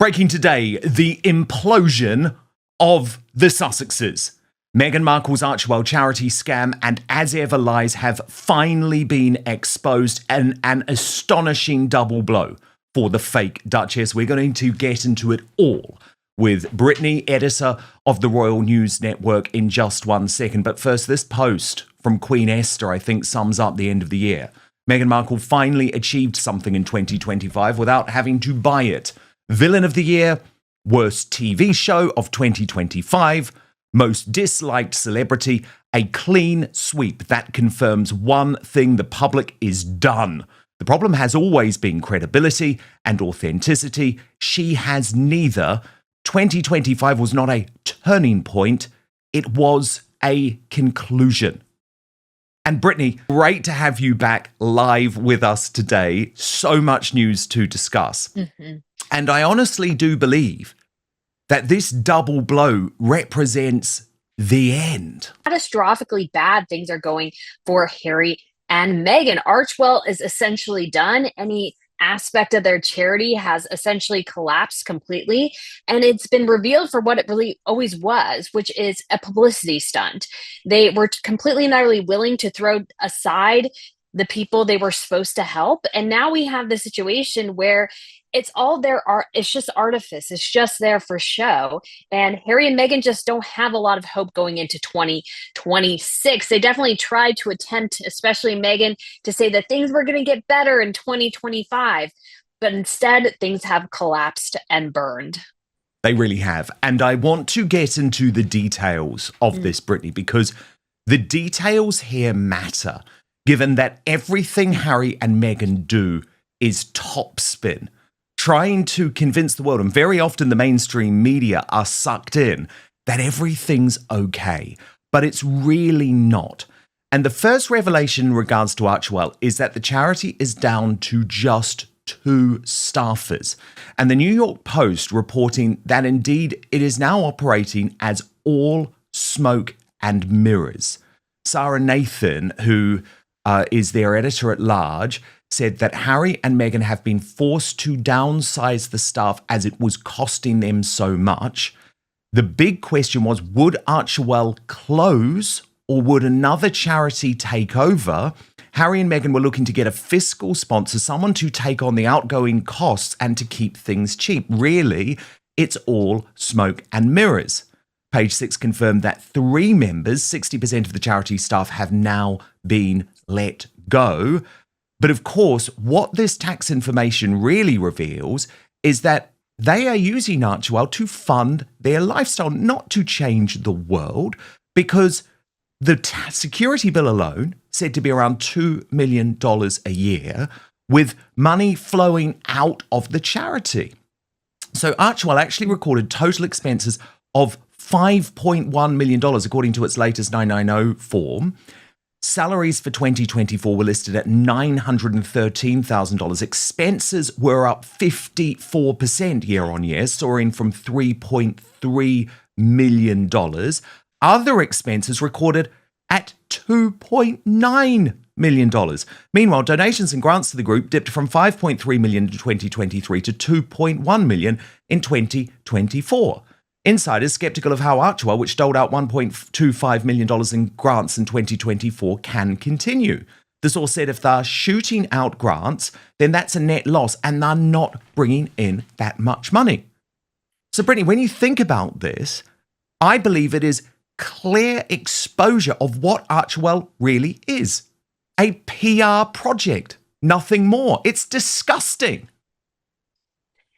Breaking today, the implosion of the Sussexes. Meghan Markle's Archwell charity scam and as ever lies have finally been exposed, and an astonishing double blow for the fake Duchess. We're going to get into it all with Brittany, editor of the Royal News Network, in just 1 second. But first, this post from Queen Esther, I think, sums up the end of the year. Meghan Markle finally achieved something in 2025 without having to buy it. Villain of the Year, Worst TV Show of 2025, Most Disliked Celebrity, a clean sweep that confirms one thing: the public is done. The problem has always been credibility and authenticity. She has neither. 2025 was not a turning point, it was a conclusion. And Brittany, great to have you back live with us today. So much news to discuss. And I honestly do believe that this double blow represents the end. Catastrophically bad things are going for Harry and Meghan. Archwell is essentially done. Any aspect of their charity has essentially collapsed completely. And it's been revealed for what it really always was, which is a publicity stunt. They were completely and utterly willing to throw aside the people they were supposed to help. And now we have the situation where it's all their art. It's just artifice. It's just there for show. And Harry and Meghan just don't have a lot of hope going into 2026. They definitely tried to attempt, especially Meghan, to say that things were going to get better in 2025. But instead, things have collapsed and burned. They really have. And I want to get into the details of this, Brittany, because the details here matter, given that everything Harry and Meghan do is topspin, trying to convince the world, and very often the mainstream media are sucked in, that everything's okay, but it's really not. And the first revelation in regards to Archwell is that the charity is down to just 2 staffers. And the New York Post reporting that indeed it is now operating as all smoke and mirrors. Sarah Nathan, who is their editor-at-large, said that Harry and Meghan have been forced to downsize the staff as it was costing them so much. The big question was, would Archewell close or would another charity take over? Harry and Meghan were looking to get a fiscal sponsor, someone to take on the outgoing costs and to keep things cheap. Really, it's all smoke and mirrors. Page 6 confirmed that 3 members, 60% of the charity staff, have now been let go. But of course, what this tax information really reveals is that they are using Archwell to fund their lifestyle, not to change the world, because the security bill alone said to be around $2 million a year, with money flowing out of the charity. So Archwell actually recorded total expenses of $5.1 million, according to its latest 990 form. Salaries for 2024 were listed at $913,000. Expenses were up 54% year on year, soaring from $3.3 million. Other expenses recorded at $2.9 million. Meanwhile, donations and grants to the group dipped from $5.3 million in 2023 to $2.1 million in 2024. Insiders skeptical of how Archwell, which doled out $1.25 million in grants in 2024, can continue. The source said if they're shooting out grants, then that's a net loss and they're not bringing in that much money. So, Brittany, when you think about this, I believe it is clear exposure of what Archwell really is. A PR project, nothing more. It's disgusting.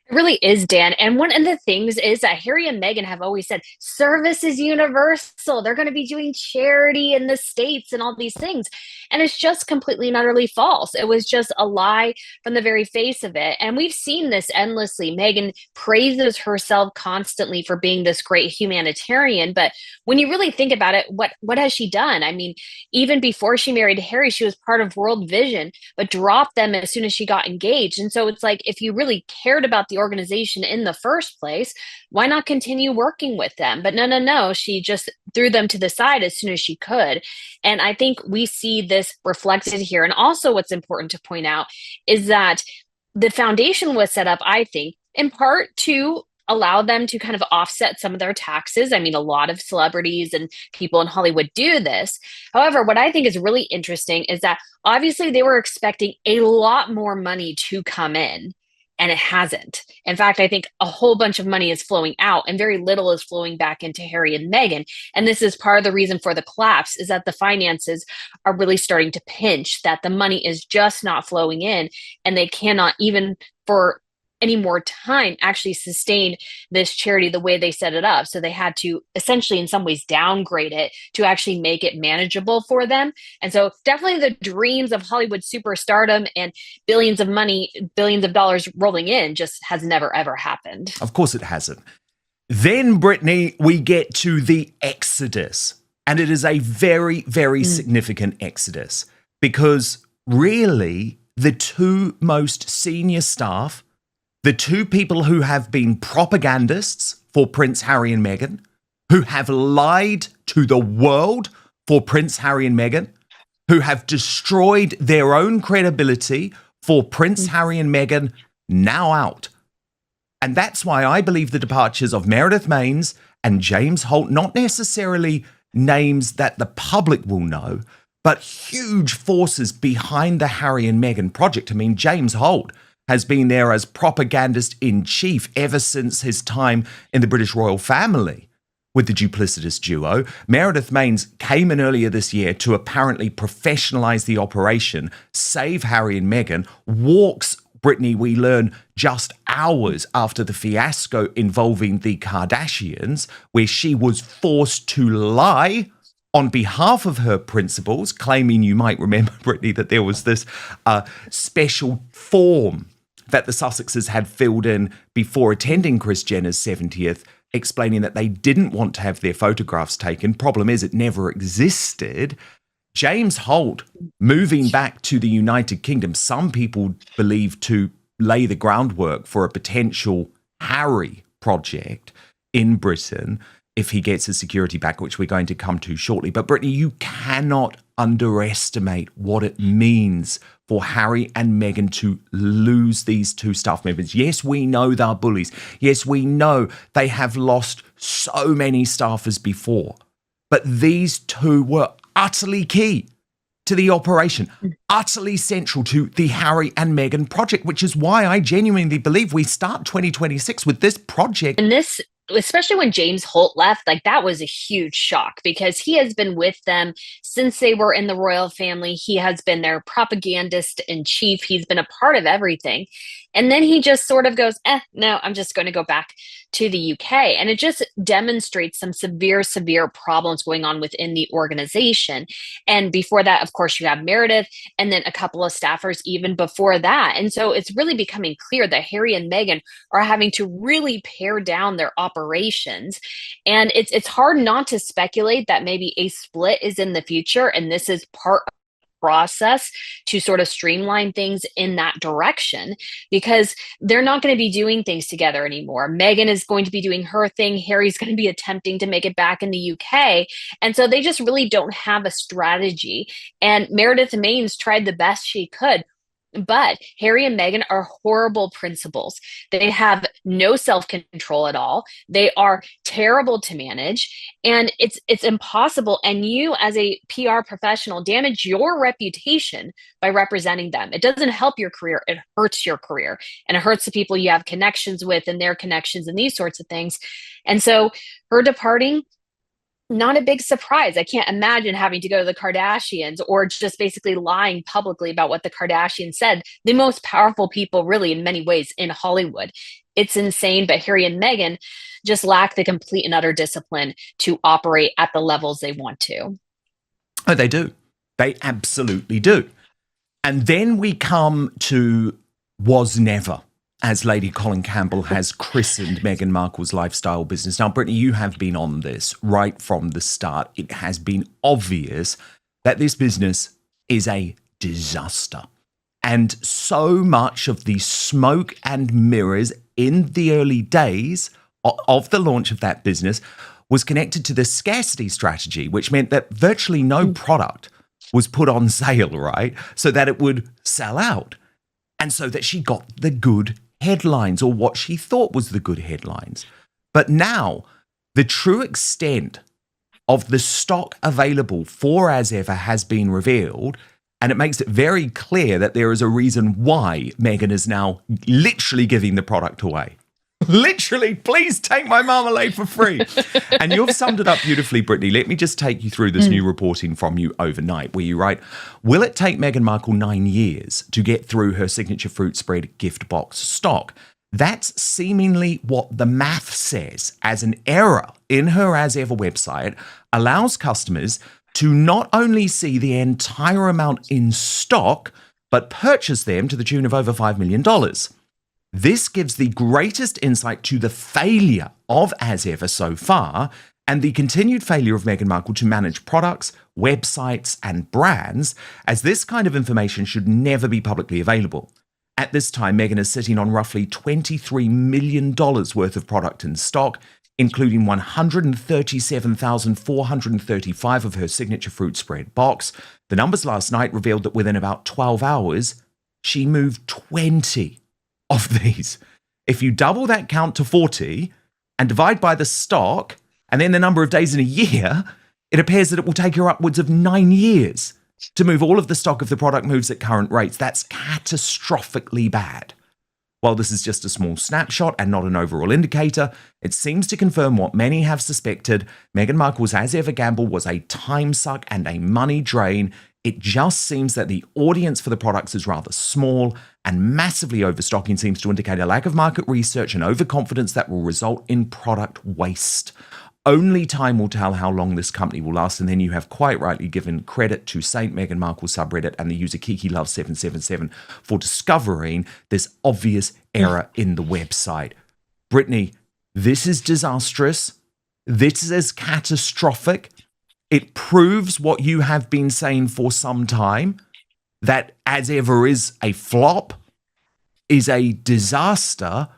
It really is, Dan. And one of the things is that Harry and Meghan have always said service is universal. They're going to be doing charity in the States and all these things. And it's just completely and utterly false. It was just a lie from the very face of it. And we've seen this endlessly. Meghan praises herself constantly for being this great humanitarian. But when you really think about it, what has she done? I mean, even before she married Harry, she was part of World Vision, but dropped them as soon as she got engaged. And so it's like, if you really cared about the organization in the first place, why not continue working with them? But no, she just threw them to the side as soon as she could. And I think we see this reflected here. And also what's important to point out is that the foundation was set up, I think, in part to allow them to kind of offset some of their taxes. I mean, a lot of celebrities and people in Hollywood do this. However, what I think is really interesting is that obviously they were expecting a lot more money to come in, and it hasn't. In fact, I think a whole bunch of money is flowing out and very little is flowing back into Harry and Meghan. And this is part of the reason for the collapse, is that the finances are really starting to pinch, that the money is just not flowing in, and they cannot, even for any more time, actually sustain this charity the way they set it up. So they had to essentially in some ways downgrade it to actually make it manageable for them. And so definitely the dreams of Hollywood superstardom and billions of money, billions of dollars rolling in just has never ever happened. Of course it hasn't. Then, Brittany, we get to the exodus. And it is a very, very significant exodus, because really the two most senior staff, the two people who have been propagandists for Prince Harry and Meghan, who have lied to the world for Prince Harry and Meghan, who have destroyed their own credibility for Prince Harry and Meghan, now out. And that's why I believe the departures of Meredith Maines and James Holt, not necessarily names that the public will know, but huge forces behind the Harry and Meghan project. I mean, James Holt has been there as propagandist-in-chief ever since his time in the British royal family with the duplicitous duo. Meredith Maines came in earlier this year to apparently professionalise the operation, save Harry and Meghan, walks, Brittany, we learn, just hours after the fiasco involving the Kardashians, where she was forced to lie on behalf of her principals, claiming, you might remember, Brittany, that there was this special form that the Sussexes had filled in before attending Kris Jenner's 70th, explaining that they didn't want to have their photographs taken. Problem is, it never existed. James Holt moving back to the United Kingdom, some people believe to lay the groundwork for a potential Harry project in Britain if he gets his security back, which we're going to come to shortly. But Brittany, you cannot underestimate what it means for Harry and Meghan to lose these two staff members. Yes, we know they're bullies. Yes, we know they have lost so many staffers before. But these two were utterly key to the operation, utterly central to the Harry and Meghan project, which is why I genuinely believe we start 2026 with this project. And this, especially when James Holt left, like that was a huge shock, because he has been with them since they were in the royal family. He has been their propagandist in chief. He's been a part of everything. And then he just sort of goes, no, I'm just going to go back to the UK. And it just demonstrates some severe, severe problems going on within the organization. And before that, of course, you have Meredith and then a couple of staffers even before that. And so it's really becoming clear that Harry and Meghan are having to really pare down their operations. And it's hard not to speculate that maybe a split is in the future, and this is part of process to sort of streamline things in that direction, because they're not going to be doing things together anymore. Meghan is going to be doing her thing. Harry's going to be attempting to make it back in the UK. And so they just really don't have a strategy. And Meredith Maines tried the best she could. But Harry and Meghan are horrible principals. They have no self-control at all. They are terrible to manage, and it's impossible. And you, as a PR professional, damage your reputation by representing them. It doesn't help your career. It hurts your career, and it hurts the people you have connections with and their connections and these sorts of things. And so her departing, not a big surprise. I can't imagine having to go to the Kardashians or just basically lying publicly about what the Kardashians said, the most powerful people really in many ways in Hollywood. It's insane, but Harry and Meghan just lack the complete and utter discipline to operate at the levels they want to. Oh, they do. They absolutely do. And then we come to Was Never, as Lady Colin Campbell has christened Meghan Markle's lifestyle business. Now, Brittany, you have been on this right from the start. It has been obvious that this business is a disaster. And so much of the smoke and mirrors in the early days of the launch of that business was connected to the scarcity strategy, which meant that virtually no product was put on sale, right? So that it would sell out. And so that she got the good headlines or what she thought was the good headlines. But now, the true extent of the stock available for As Ever has been revealed, and it makes it very clear that there is a reason why Meghan is now literally giving the product away. Literally, please take my marmalade for free. And you've summed it up beautifully, Brittany. Let me just take you through this new reporting from you overnight, where you write, will it take Meghan Markle 9 years to get through her signature fruit spread gift box stock? That's seemingly what the math says, as an error in her As Ever website allows customers to not only see the entire amount in stock, but purchase them to the tune of over $5 million. This gives the greatest insight to the failure of As Ever so far and the continued failure of Meghan Markle to manage products, websites, and brands, as this kind of information should never be publicly available. At this time, Meghan is sitting on roughly $23 million worth of product in stock, including 137,435 of her signature fruit spread box. The numbers last night revealed that within about 12 hours, she moved 20 of these. If you double that count to 40 and divide by the stock and then the number of days in a year, it appears that it will take her upwards of 9 years to move all of the stock if the product moves at current rates. That's catastrophically bad. While this is just a small snapshot and not an overall indicator, it seems to confirm what many have suspected. Meghan Markle's As Ever gamble was a time suck and a money drain. It just seems that the audience for the products is rather small, and massively overstocking seems to indicate a lack of market research and overconfidence that will result in product waste. Only time will tell how long this company will last, and then you have quite rightly given credit to Saint Meghan Markle subreddit and the user KikiLove777 for discovering this obvious error in the website. Brittany, this is disastrous. This is catastrophic. It proves what you have been saying for some time, that As Ever is a flop, is a disaster.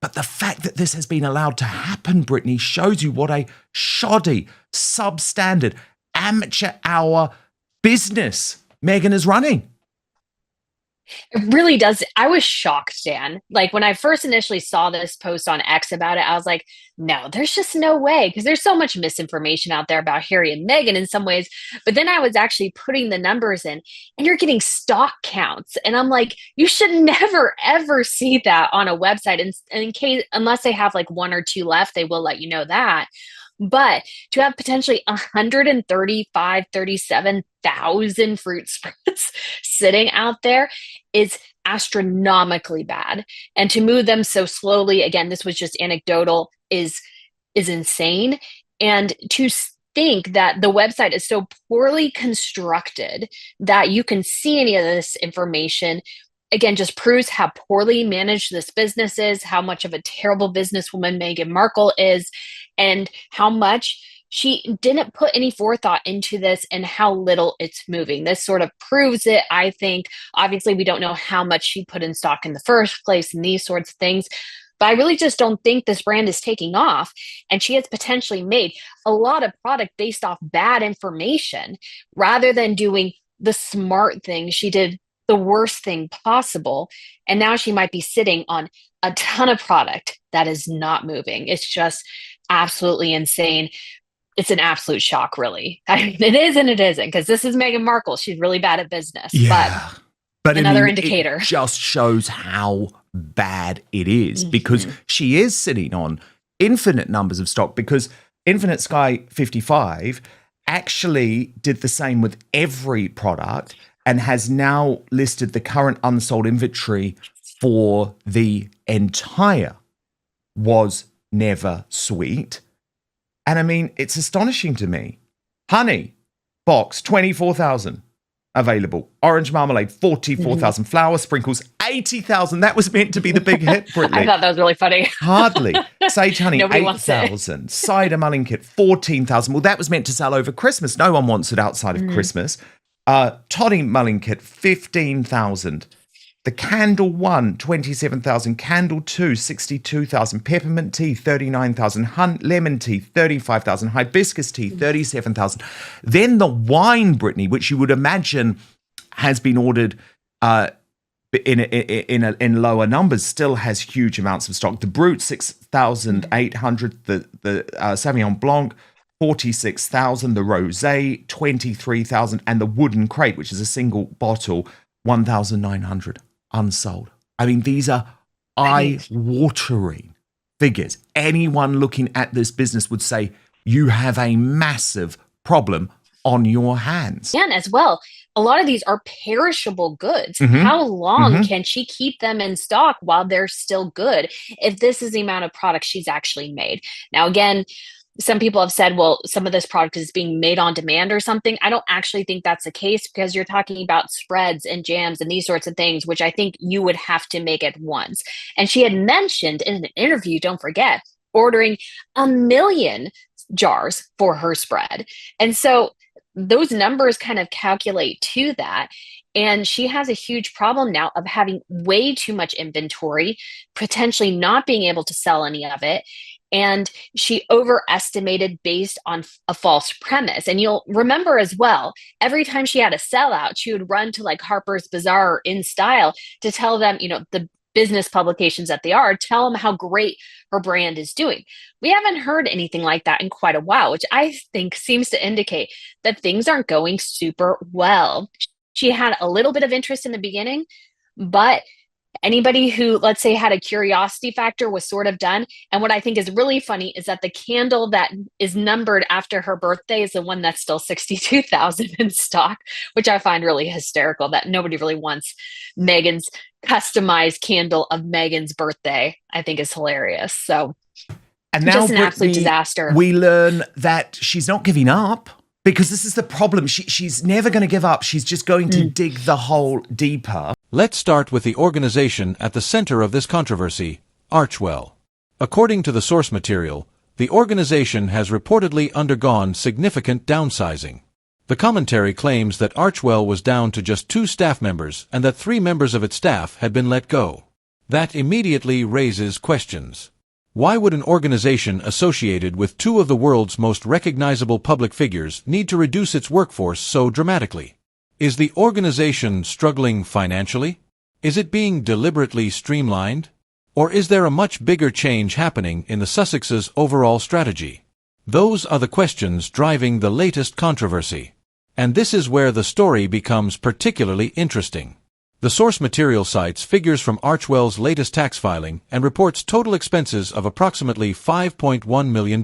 But the fact that this has been allowed to happen, Brittany, shows you what a shoddy, substandard, amateur hour business Meghan is running. It really does. I was shocked, Dan. Like when I first initially saw this post on X about it, I was like, no, there's just no way, because there's so much misinformation out there about Harry and Meghan in some ways. But then I was actually putting the numbers in and you're getting stock counts. And I'm like, you should never, ever see that on a website. And in case, unless they have like 1 or 2 left, they will let you know that. But to have potentially 37,000 fruit spreads sitting out there is astronomically bad. And to move them so slowly, again, this was just anecdotal, is insane. And to think that the website is so poorly constructed that you can see any of this information, again, just proves how poorly managed this business is, how much of a terrible businesswoman Meghan Markle is, and how much she didn't put any forethought into this and how little it's moving. This sort of proves it, I think. Obviously, we don't know how much she put in stock in the first place and these sorts of things. But I really just don't think this brand is taking off. And she has potentially made a lot of product based off bad information rather than doing the smart thing. She did the worst thing possible. And now she might be sitting on a ton of product that is not moving. It's just absolutely insane. It's an absolute shock, really. I mean, it is and it isn't, because this is Meghan Markle. She's really bad at business. Yeah. But another indicator. It just shows how bad it is, because she is sitting on infinite numbers of stock, because Infinite Sky 55 actually did the same with every product and has now listed the current unsold inventory for the entire Was Never Sweet. And I mean, it's astonishing to me. Honey, box, 24,000 available. Orange marmalade, 44,000. Flour sprinkles, 80,000. That was meant to be the big hit, Brittany. I thought that was really funny. Hardly. Sage honey, 8,000. Cider mulling kit, 14,000. Well, that was meant to sell over Christmas. No one wants it outside of Christmas. Toddy mulling kit, 15,000. The candle 1, 27,000. Candle 2, 62,000. Peppermint tea, 39,000. Hunt lemon tea, 35,000. Hibiscus tea, 37,000. Then the wine, Brittany, which you would imagine has been ordered in lower numbers still has huge amounts of stock. The Brut 6,800, the Sauvignon Blanc 46,000, the Rosé 23,000, and the Wooden Crate, which is a single bottle, 1,900 unsold. I mean, these are eye-watering figures. Anyone looking at this business would say you have a massive problem on your hands. And as well, a lot of these are perishable goods. How long can she keep them in stock while they're still good if this is the amount of product she's actually made? Now, again, some people have said, well, some of this product is being made on demand or something. I don't actually think that's the case, because you're talking about spreads and jams and these sorts of things, which I think you would have to make at once. And she had mentioned in an interview, don't forget, ordering 1 million jars for her spread. And so those numbers kind of calculate to that. And she has a huge problem now of having way too much inventory, potentially not being able to sell any of it. And she overestimated based on a false premise. And you'll remember as well, every time she had a sellout, she would run to like Harper's Bazaar or In Style to tell them, the business publications that they are, tell them how great her brand is doing. We haven't heard anything like that in quite a while, which I think seems to indicate that things aren't going super well. She had a little bit of interest in the beginning, but anybody who, let's say, had a curiosity factor was sort of done. And what I think is really funny is that the candle that is numbered after her birthday is the one that's still 62,000 in stock, which I find really hysterical, that nobody really wants Meghan's customized candle of Meghan's birthday. I think is hilarious. So, and now, just an absolute disaster. We learn that she's not giving up, because this is the problem. She's never going to give up. She's just going to dig the hole deeper. Let's start with the organization at the center of this controversy, Archwell. According to the source material, the organization has reportedly undergone significant downsizing. The commentary claims that Archwell was down to just 2 staff members and that 3 members of its staff had been let go. That immediately raises questions. Why would an organization associated with 2 of the world's most recognizable public figures need to reduce its workforce so dramatically? Is the organization struggling financially? Is it being deliberately streamlined? Or is there a much bigger change happening in the Sussex's overall strategy? Those are the questions driving the latest controversy. And this is where the story becomes particularly interesting. The source material cites figures from Archwell's latest tax filing and reports total expenses of approximately $5.1 million.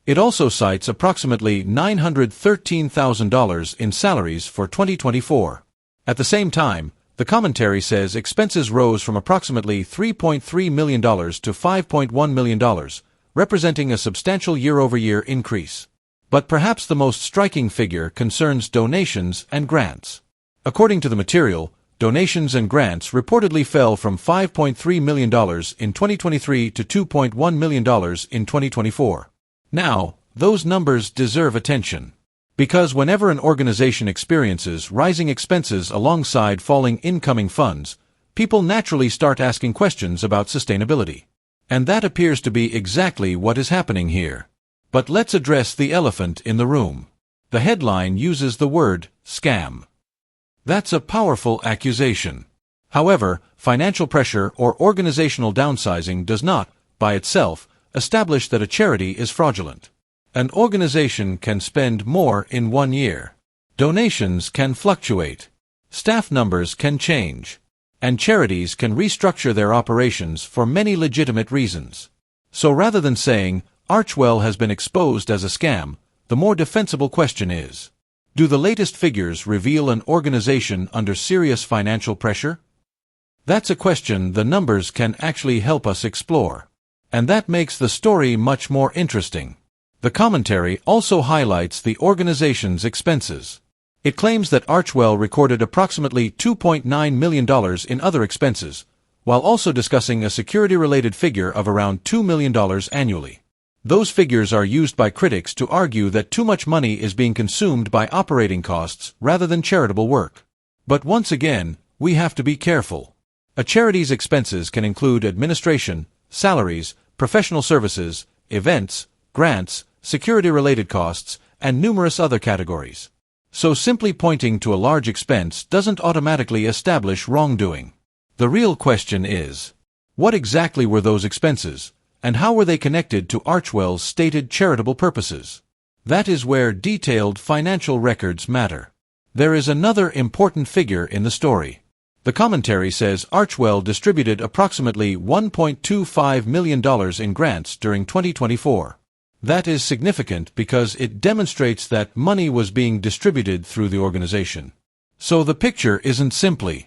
It also cites approximately $913,000 in salaries for 2024. At the same time, the commentary says expenses rose from approximately $3.3 million to $5.1 million, representing a substantial year-over-year increase. But perhaps the most striking figure concerns donations and grants. According to the material, donations and grants reportedly fell from $5.3 million in 2023 to $2.1 million in 2024. Now, those numbers deserve attention. Because whenever an organization experiences rising expenses alongside falling incoming funds, people naturally start asking questions about sustainability. And that appears to be exactly what is happening here. But let's address the elephant in the room. The headline uses the word scam. That's a powerful accusation. However, financial pressure or organizational downsizing does not, by itself, establish that a charity is fraudulent. An organization can spend more in 1 year. Donations can fluctuate. Staff numbers can change. And charities can restructure their operations for many legitimate reasons. So rather than saying, Archwell has been exposed as a scam, the more defensible question is, do the latest figures reveal an organization under serious financial pressure? That's a question the numbers can actually help us explore. And that makes the story much more interesting. The commentary also highlights the organization's expenses. It claims that Archwell recorded approximately $2.9 million in other expenses, while also discussing a security-related figure of around $2 million annually. Those figures are used by critics to argue that too much money is being consumed by operating costs rather than charitable work. But once again, we have to be careful. A charity's expenses can include administration, salaries, professional services, events, grants, security-related costs, and numerous other categories. So simply pointing to a large expense doesn't automatically establish wrongdoing. The real question is, what exactly were those expenses, and how were they connected to Archwell's stated charitable purposes? That is where detailed financial records matter. There is another important figure in the story. The commentary says Archwell distributed approximately $1.25 million in grants during 2024. That is significant because it demonstrates that money was being distributed through the organization. So the picture isn't simply,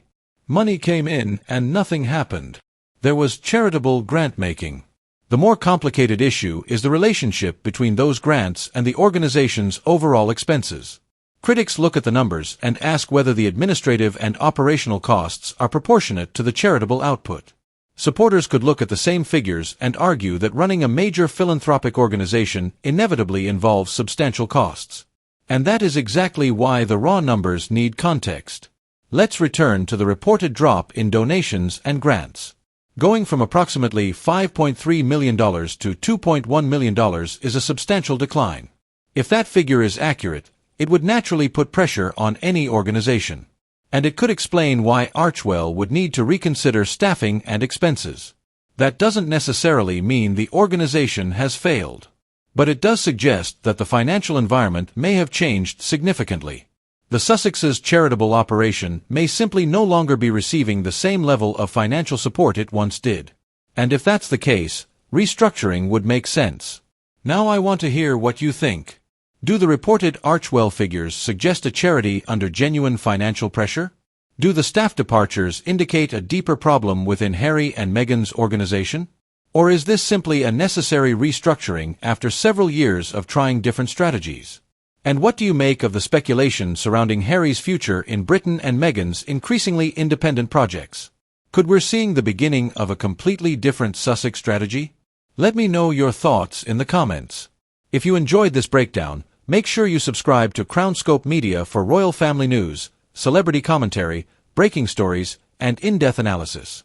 money came in and nothing happened. There was charitable grant-making. The more complicated issue is the relationship between those grants and the organization's overall expenses. Critics look at the numbers and ask whether the administrative and operational costs are proportionate to the charitable output. Supporters could look at the same figures and argue that running a major philanthropic organization inevitably involves substantial costs. And that is exactly why the raw numbers need context. Let's return to the reported drop in donations and grants. Going from approximately $5.3 million to $2.1 million is a substantial decline. If that figure is accurate, it would naturally put pressure on any organization. And it could explain why Archwell would need to reconsider staffing and expenses. That doesn't necessarily mean the organization has failed. But it does suggest that the financial environment may have changed significantly. The Sussex's charitable operation may simply no longer be receiving the same level of financial support it once did. And if that's the case, restructuring would make sense. Now I want to hear what you think. Do the reported Archwell figures suggest a charity under genuine financial pressure? Do the staff departures indicate a deeper problem within Harry and Meghan's organization? Or is this simply a necessary restructuring after several years of trying different strategies? And what do you make of the speculation surrounding Harry's future in Britain and Meghan's increasingly independent projects? Could we be seeing the beginning of a completely different Sussex strategy? Let me know your thoughts in the comments. If you enjoyed this breakdown, make sure you subscribe to CrownScope Media for royal family news, celebrity commentary, breaking stories, and in-depth analysis.